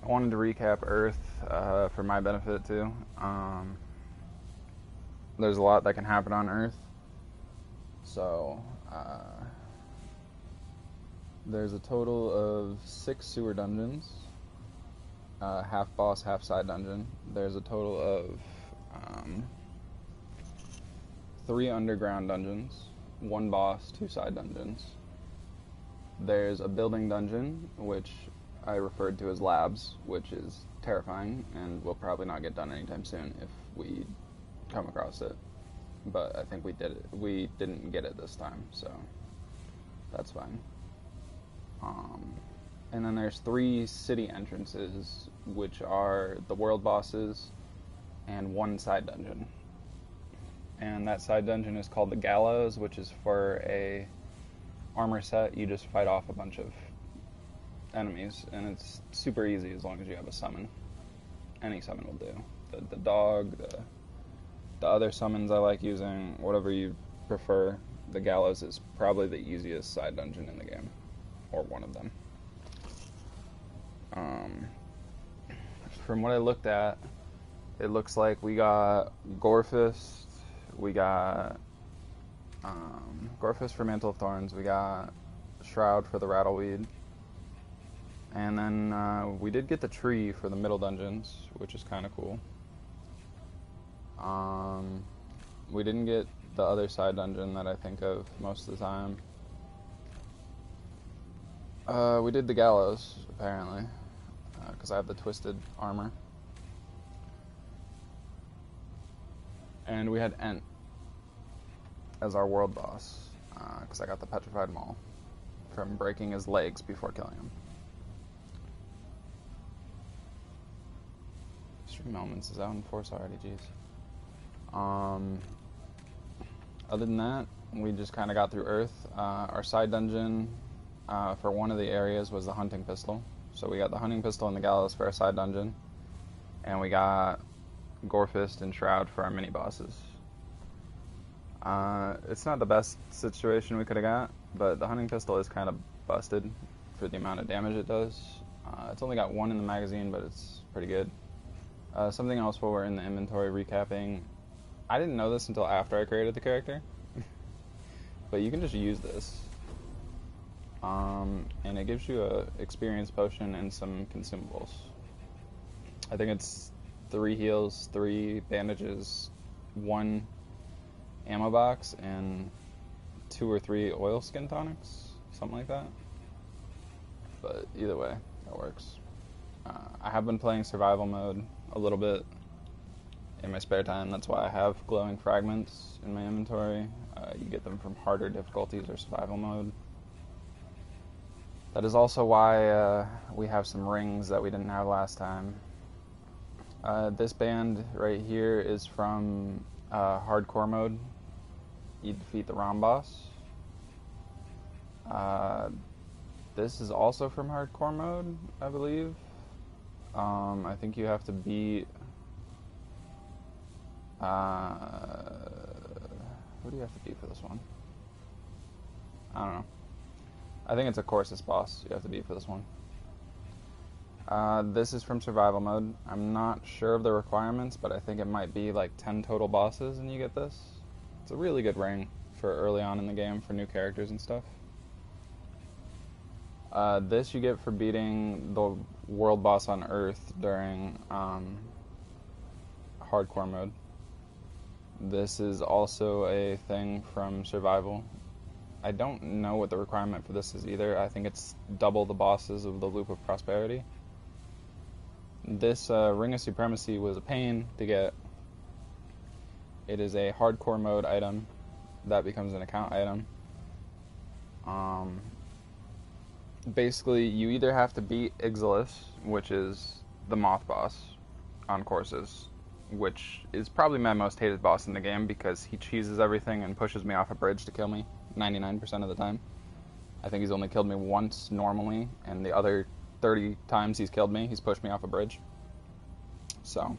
I wanted to recap Earth for my benefit too. There's a lot that can happen on Earth, so there's a total of 6 sewer dungeons, half boss, half side dungeon. There's a total of 3 underground dungeons, 1 boss, 2 side dungeons. There's a building dungeon, which I referred to as labs, which is terrifying and will probably not get done anytime soon if we come across it. But I think we did it. We didn't get it this time, so that's fine. And then there's 3 city entrances, which are the world bosses and 1 side dungeon. And that side dungeon is called the Gallows, which is for a armor set. You just fight off a bunch of enemies, and it's super easy as long as you have a summon. Any summon will do. The dog, the other summons I like using, whatever you prefer. The Gallows is probably the easiest side dungeon in the game, or one of them. From what I looked at, it looks like we got Gorefist, we got Gorefist for Mantle of Thorns, we got Shroud for the Rattleweed, and then we did get the tree for the middle dungeons, which is kind of cool. We didn't get the other side dungeon that I think of most of the time. We did the Gallows, apparently, because I have the twisted armor. And we had Ent as our world boss, because I got the Petrified Maul from breaking his legs before killing him. Stream Elements is out in force already, jeez. Other than that, we just kind of got through Earth. Our side dungeon for one of the areas was the hunting pistol. So we got the hunting pistol and the Gallows for our side dungeon. And we got Gorefist and Shroud for our mini bosses. It's not the best situation we could have got, but the hunting pistol is kind of busted for the amount of damage it does. It's only got 1 in the magazine, but it's pretty good. Something else while we're in the inventory recapping. I didn't know this until after I created the character, but you can just use this. And it gives you a experience potion and some consumables. I think it's 3 heals, 3 bandages, 1 ammo box, and 2 or 3 oil skin tonics, something like that. But either way, that works. I have been playing survival mode a little bit in my spare time. That's why I have glowing fragments in my inventory. You get them from harder difficulties or survival mode. That is also why we have some rings that we didn't have last time. This band right here is from hardcore mode. You defeat the Rhom boss. This is also from hardcore mode, I believe. I think you have to beat... who do you have to beat for this one? I don't know. I think it's a Corsus boss you have to beat for this one. This is from survival mode. I'm not sure of the requirements, but I think it might be like 10 total bosses and you get this. It's a really good ring for early on in the game for new characters and stuff. This you get for beating the world boss on Earth during hardcore mode. This is also a thing from survival. I don't know what the requirement for this is either. I think it's double the bosses of the Loop of Prosperity. This Ring of Supremacy was a pain to get. It is a hardcore mode item that becomes an account item. Basically, you either have to beat Ixalis, which is the moth boss on courses, which is probably my most hated boss in the game because he cheeses everything and pushes me off a bridge to kill me 99% of the time. I think he's only killed me once normally, and the other 30 times he's killed me, he's pushed me off a bridge. So,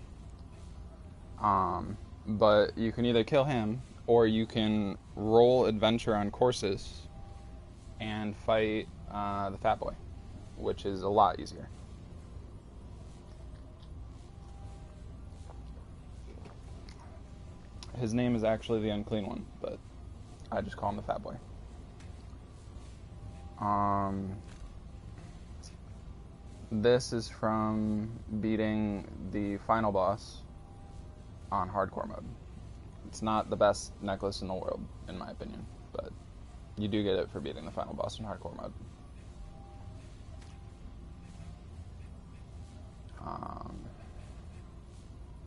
but you can either kill him, or you can roll adventure on courses and fight the Fat Boy, which is a lot easier. His name is actually the Unclean One, but I just call him the Fat Boy. This is from beating the final boss on hardcore mode. It's not the best necklace in the world, in my opinion, but you do get it for beating the final boss in hardcore mode.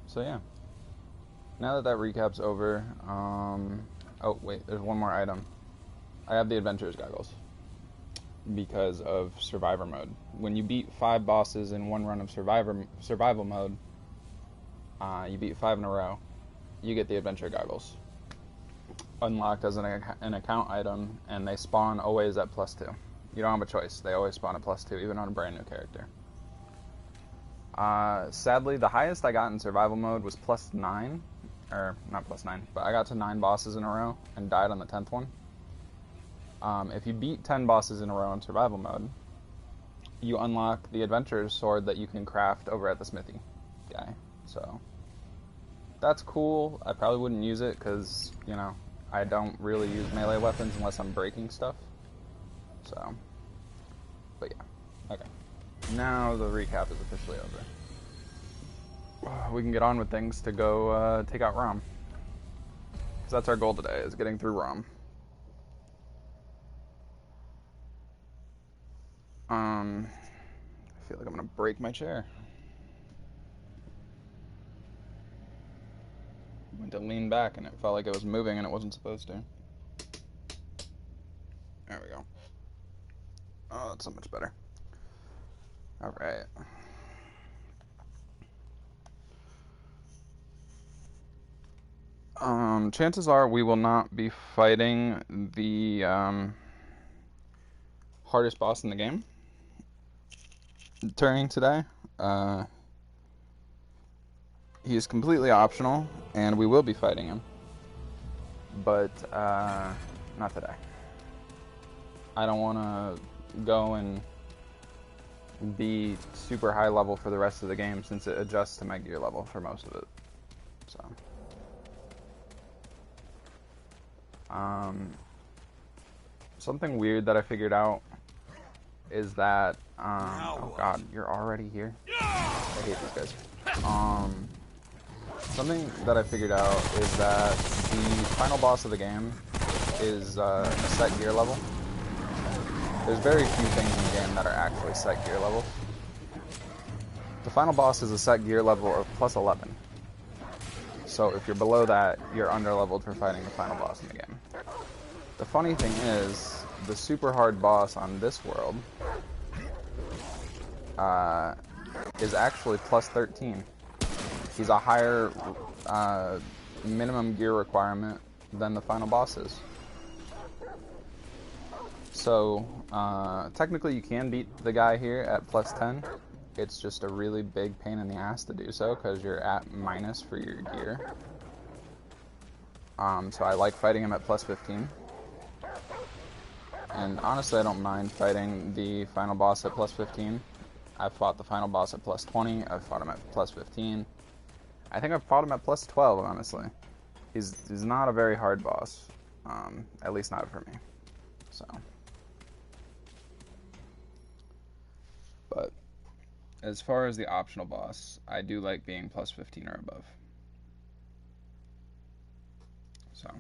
So yeah. Now that recap's over, oh wait, there's one more item. I have the Adventurer's Goggles because of Survivor mode. When you beat 5 bosses in one run of survival mode, you beat 5 in a row, you get the Adventure Goggles. Unlocked as an account item, and they spawn always at +2. You don't have a choice. They always spawn at +2, even on a brand new character. Sadly, the highest I got in survival mode was +9. Or, not +9, but I got to 9 bosses in a row and died on the 10th one. If you beat 10 bosses in a row in survival mode, you unlock the Adventurer's Sword that you can craft over at the smithy guy. So, that's cool. I probably wouldn't use it because, you know, I don't really use melee weapons unless I'm breaking stuff. So, but yeah. Okay. Now the recap is officially over. We can get on with things to go take out Rhom. Because that's our goal today, is getting through Rhom. I feel like I'm going to break my chair. Went to lean back and it felt like it was moving and it wasn't supposed to. There we go. Oh, that's so much better. Alright. Chances are we will not be fighting the hardest boss in the game during today. He is completely optional, and we will be fighting him. But, not today. I don't want to go and be super high level for the rest of the game since it adjusts to my gear level for most of it. So. Something weird that I figured out is that, oh god, you're already here? I hate these guys. Something that I figured out is that the final boss of the game is a set gear level. There's very few things in the game that are actually set gear levels. The final boss is a set gear level of +11. So if you're below that, you're underleveled for fighting the final boss in the game. The funny thing is, the super hard boss on this world is actually +13. He's a higher minimum gear requirement than the final boss is. So, technically you can beat the guy here at +10. It's just a really big pain in the ass to do so, because you're at minus for your gear. So I like fighting him at +15. And honestly, I don't mind fighting the final boss at +15. I've fought the final boss at +20, I've fought him at +15. I think I've fought him at +12, honestly. He's not a very hard boss. At least not for me. So. But as far as the optional boss, I do like being +15 or above. So.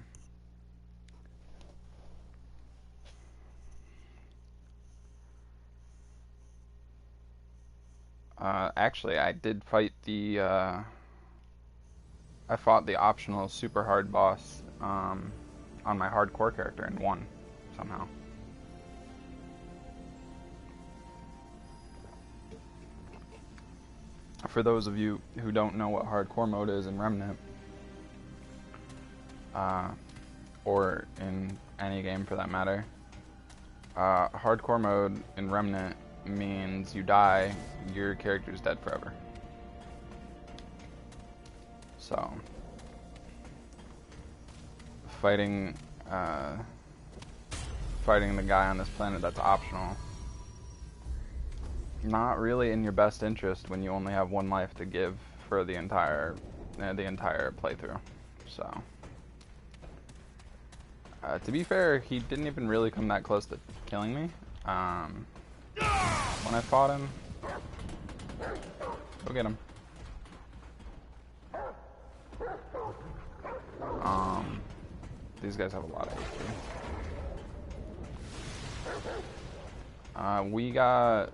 Actually, I did fight the, I fought the optional super hard boss, on my hardcore character and won, somehow. For those of you who don't know what hardcore mode is in Remnant, or in any game for that matter, hardcore mode in Remnant means you die, your character's dead forever. So, fighting the guy on this planet that's optional, not really in your best interest when you only have one life to give for the entire playthrough. So. To be fair, he didn't even really come that close to killing me. When I fought him, go get him. These guys have a lot of HP. We got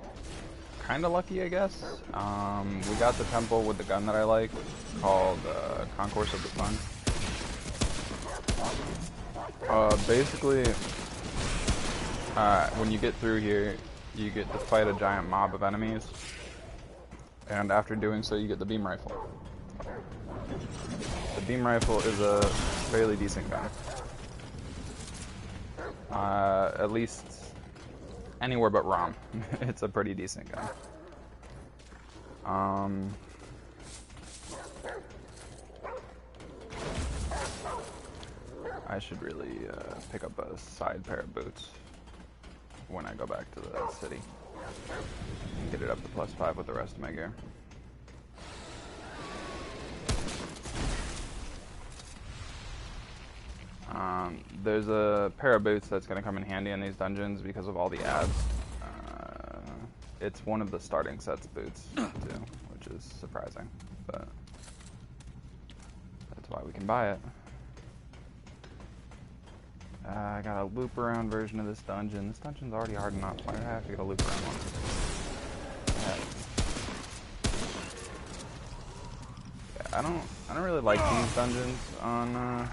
kind of lucky, I guess. We got the temple with the gun that I like, called Concourse of the Sun. Basically, when you get through here, you get to fight a giant mob of enemies, and after doing so, you get the beam rifle. The beam rifle is a fairly decent gun. At least anywhere but Rhom. It's a pretty decent gun. I should really pick up a side pair of boots when I go back to the city and get it up to +5 with the rest of my gear. There's a pair of boots that's going to come in handy in these dungeons because of all the ads. It's one of the starting sets boots too, which is surprising, but that's why we can buy it. I got a loop around version of this dungeon. This dungeon's already hard enough. Why do I have to get a loop around one? Yeah, I don't really like these dungeons on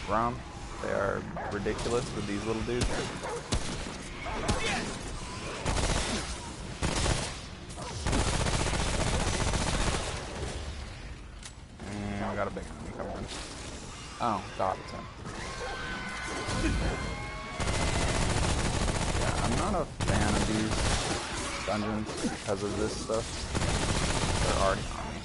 Rhom. They are ridiculous with these little dudes. And I got a big enemy coming in. Oh, God, it's him. Yeah, I'm not a fan of these dungeons because of this stuff. They're already on me.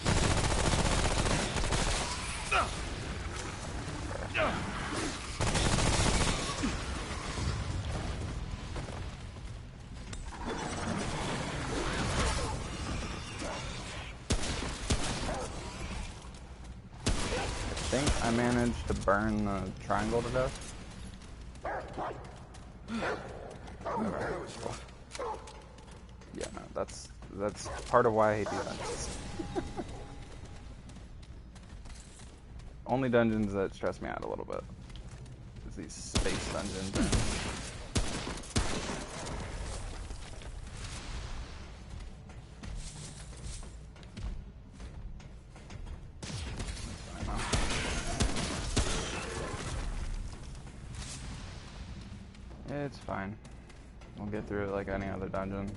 I think I managed to burn the triangle to death. Yeah, no, that's part of why I hate these dungeons. Only dungeons that stress me out a little bit is these space dungeons. It's fine. We'll get through it like any other dungeon.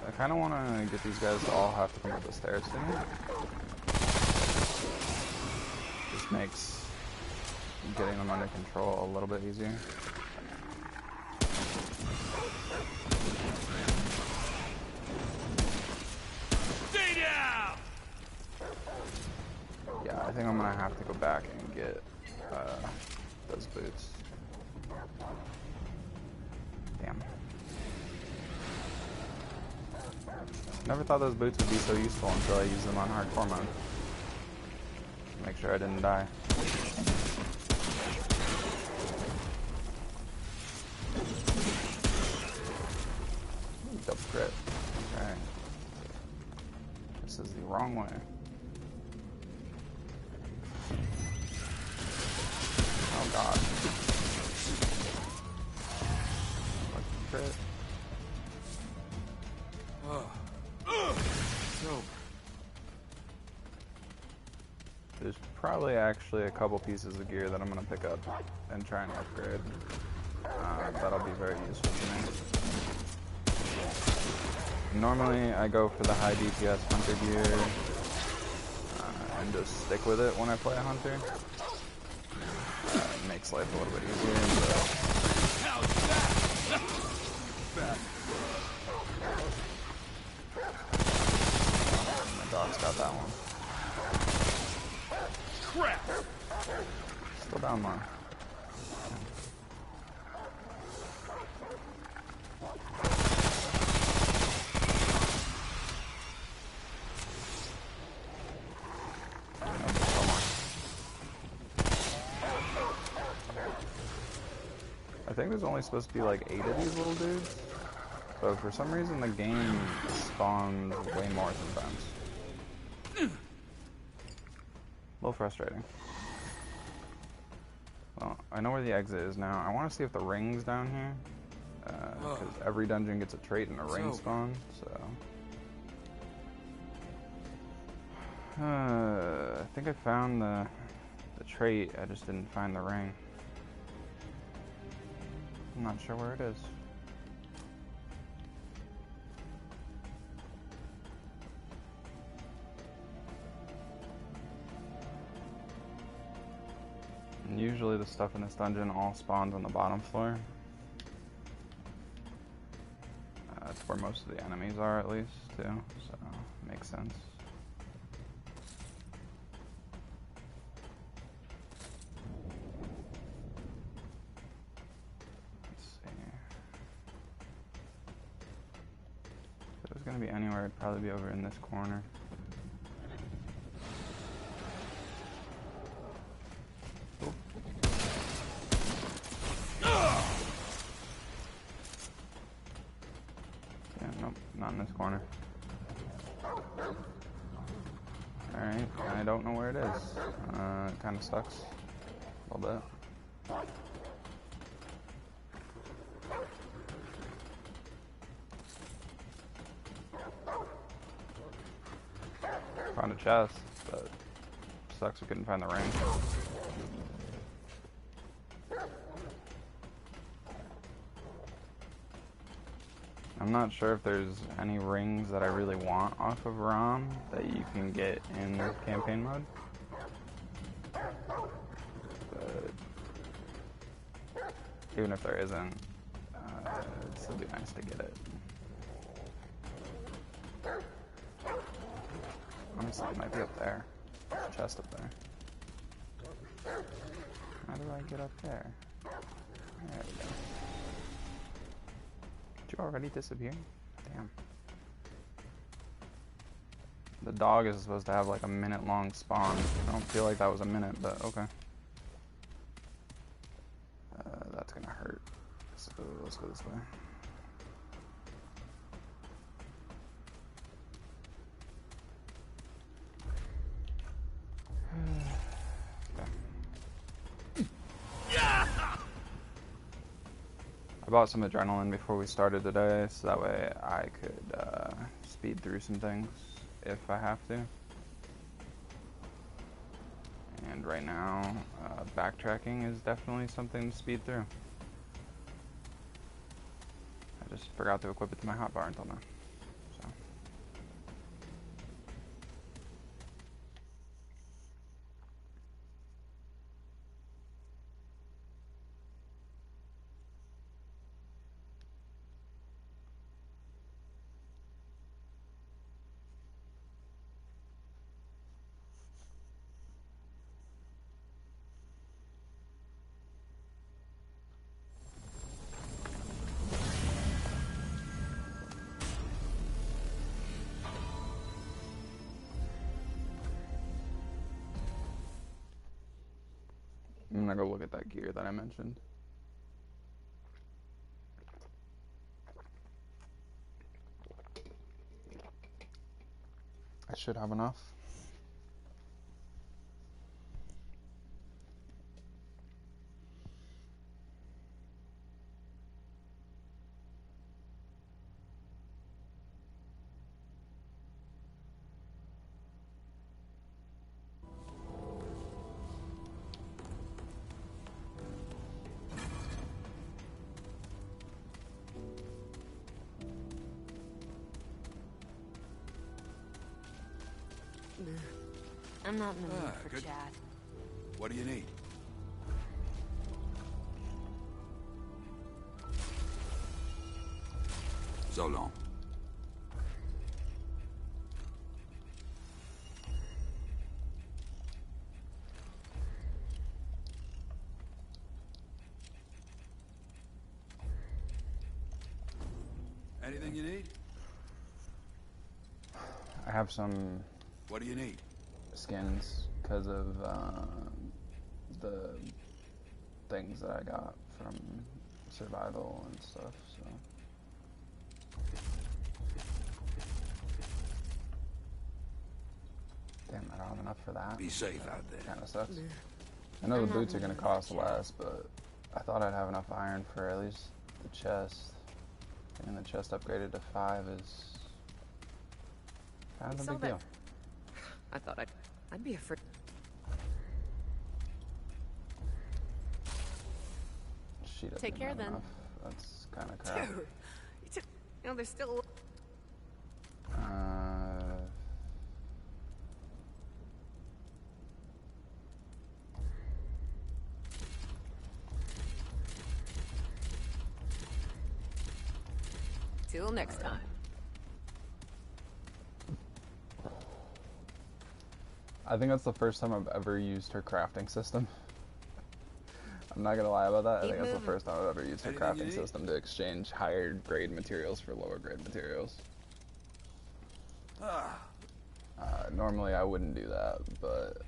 I kind of want to get these guys to all have to come up the stairs to me. This makes getting them under control a little bit easier. Yeah, I think I'm going to have to go back and get those boots. Damn. Never thought those boots would be so useful until I used them on hardcore mode. Make sure I didn't die. Ooh, double crit. Okay. This is the wrong way. Oh God. Lucky crit. There's probably actually a couple pieces of gear that I'm going to pick up and try and upgrade. That'll be very useful to me. Normally I go for the high DPS hunter gear. and just stick with it when I play a hunter. It makes life a little bit easier. My dog's got that one. Crap! Still down low. I think there's only supposed to be like 8 of these little dudes, but for some reason the game spawns way more sometimes. A little frustrating. Well, I know where the exit is now. I want to see if the ring's down here, because every dungeon gets a trait and a ring spawn, so... I think I found the trait, I just didn't find the ring. I'm not sure where it is. And usually the stuff in this dungeon all spawns on the bottom floor. That's where most of the enemies are, at least, too, so makes sense. Gonna be anywhere, it'd probably be over in this corner. Yeah, nope, not in this corner. Alright, I don't know where it is. It kinda sucks. A little bit. Found a chest, but sucks we couldn't find the ring. I'm not sure if there's any rings that I really want off of Rhom that you can get in campaign mode. But even if there isn't, it'd still be nice to get it. Honestly, it might be up there. There's a chest up there. How do I get up there? There we go. Did you already disappear? Damn. The dog is supposed to have like a minute-long spawn. I don't feel like that was a minute, but okay. That's gonna hurt. So let's go this way. I bought some adrenaline before we started today, so that way I could speed through some things if I have to. And right now, backtracking is definitely something to speed through. I just forgot to equip it to my hotbar until now. So. I'm gonna go look at that gear that I mentioned. I should have enough. I'm not in the mood for good. chat. What do you need? So long. Anything you need? I have some What do you need? skins because of the things that I got from survival and stuff, so. Damn, I don't have enough for that. Be safe out there. Kinda sucks. I know the boots are gonna cost less, but I thought I'd have enough iron for at least the chest. And the chest upgraded to 5 is kind of a big deal. I thought I'd be afraid. She doesn't Take care have then. enough. That's kind of crap. Dude, you know, there's still. Till next time. I think that's the first time I've ever used her crafting system. I'm not gonna lie about that. I think that's the first time I've ever used her crafting system to exchange higher grade materials for lower grade materials. Normally I wouldn't do that, but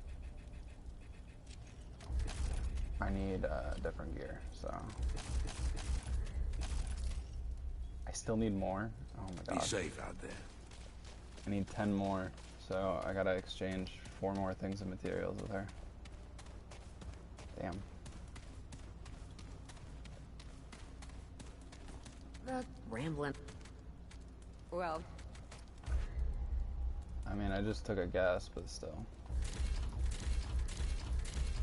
I need different gear, so. I still need more. Oh my god. Be safe out there. I need 10 more, so I gotta exchange 4 more things of materials with her. Damn. The rambling. Well. I mean, I just took a guess, but still.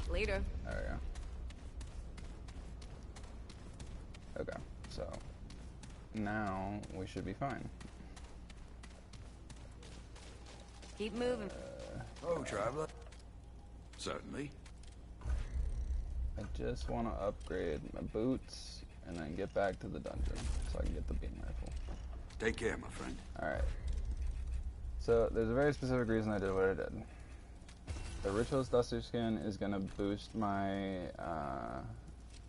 Later. There we go. Okay, so now we should be fine. Keep moving. Oh, traveler. Certainly. I just want to upgrade my boots and then get back to the dungeon so I can get the beam rifle. Take care, my friend. Alright. So, there's a very specific reason I did what I did. The Ritualist Duster skin is going to boost my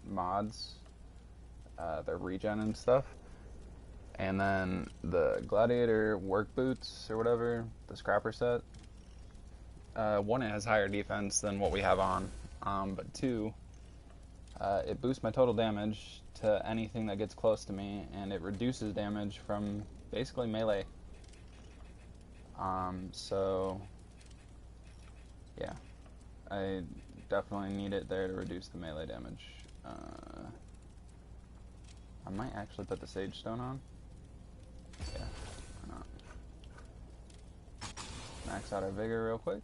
mods, their regen and stuff. And then the Gladiator work boots or whatever, the scrapper set. 1, it has higher defense than what we have on. But 2, it boosts my total damage to anything that gets close to me, and it reduces damage from basically melee. So yeah, I definitely need it there to reduce the melee damage. I might actually put the Sage Stone on. Yeah, why not? Max out our Vigor real quick.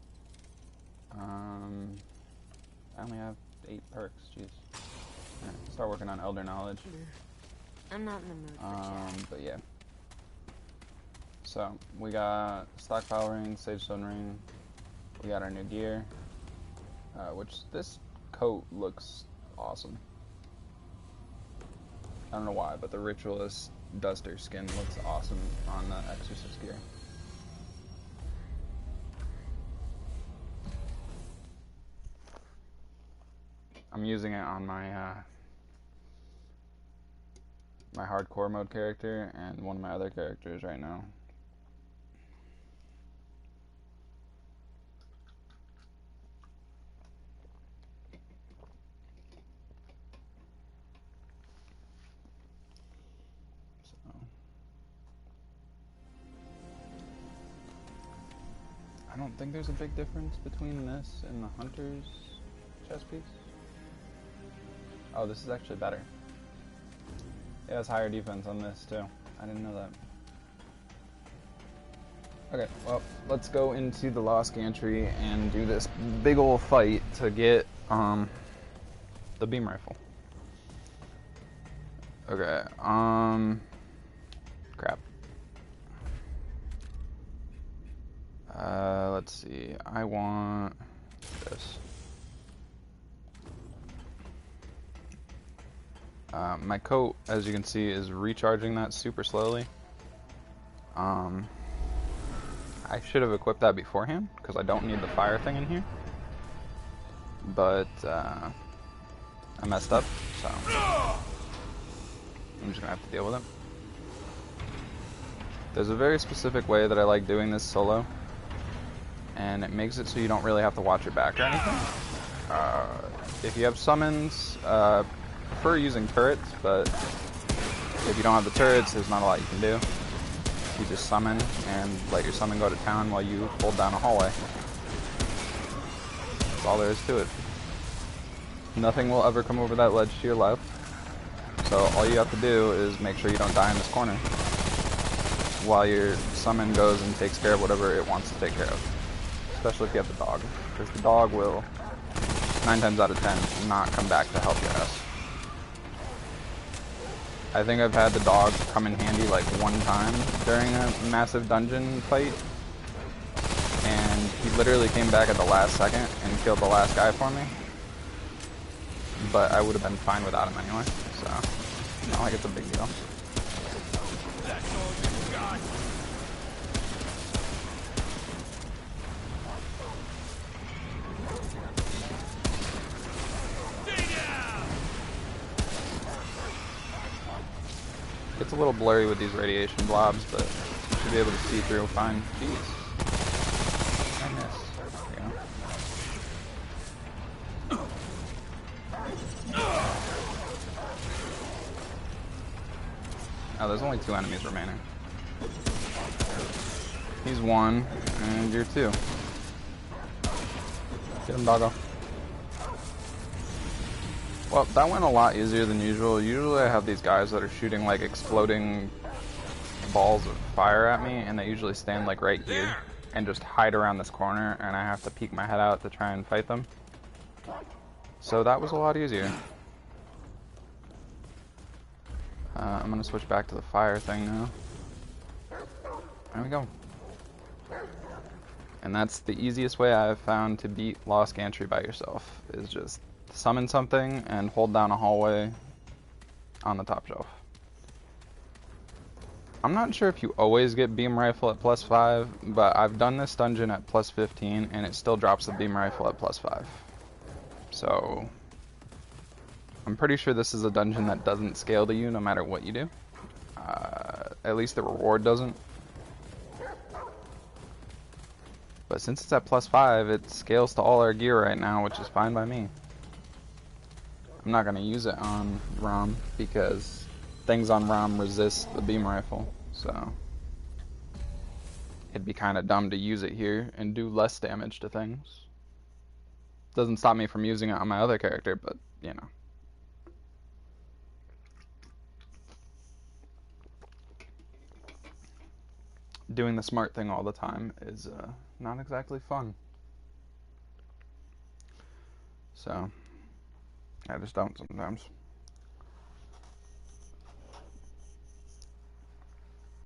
I only have 8 perks, jeez. Alright, start working on Elder Knowledge. I'm not in the mood for chat. But yeah. So, we got Stockpile Ring, Sage Stone Ring. We got our new gear. Which, this coat looks awesome. I don't know why, but the Ritualist Duster skin looks awesome on the Exorcist gear. I'm using it on my my hardcore mode character and one of my other characters right now. So I don't think there's a big difference between this and the Hunter's chest piece. Oh, this is actually better. It has higher defense on this too. I didn't know that. Okay, well, let's go into the Lost Gantry and do this big ol' fight to get the beam rifle. Okay, crap. Let's see. I want this. My coat, as you can see, is recharging that super slowly. I should have equipped that beforehand, because I don't need the fire thing in here. But, I messed up, so I'm just gonna have to deal with it. There's a very specific way that I like doing this solo, and it makes it so you don't really have to watch your back or anything. If you have summons, prefer using turrets, but if you don't have the turrets, there's not a lot you can do. You just summon and let your summon go to town while you hold down a hallway. That's all there is to it. Nothing will ever come over that ledge to your left, so all you have to do is make sure you don't die in this corner while your summon goes and takes care of whatever it wants to take care of. Especially if you have the dog, because the dog will 9 times out of 10 not come back to help your ass. I think I've had the dog come in handy like one time during a massive dungeon fight, and he literally came back at the last second and killed the last guy for me. But I would have been fine without him anyway, so not like it's a big deal. It's a little blurry with these radiation blobs, but you should be able to see through fine. Jeez. I miss. There you go. Oh, there's only 2 enemies remaining. He's 1, and you're 2. Get him, doggo. Well, that went a lot easier than usual. Usually I have these guys that are shooting like exploding balls of fire at me, and they usually stand like right here and just hide around this corner, and I have to peek my head out to try and fight them. So that was a lot easier. I'm gonna switch back to the fire thing now. There we go. And that's the easiest way I've found to beat Lost Gantry by yourself, is just summon something and hold down a hallway on the top shelf. I'm not sure if you always get beam rifle at +5, but I've done this dungeon at +15 and it still drops the beam rifle at +5. So I'm pretty sure this is a dungeon that doesn't scale to you no matter what you do. At least the reward doesn't. But since it's at +5, it scales to all our gear right now, which is fine by me. I'm not going to use it on Rhom because things on Rhom resist the beam rifle, so it'd be kind of dumb to use it here and do less damage to things. Doesn't stop me from using it on my other character, but you know. Doing the smart thing all the time is not exactly fun. So I just don't sometimes.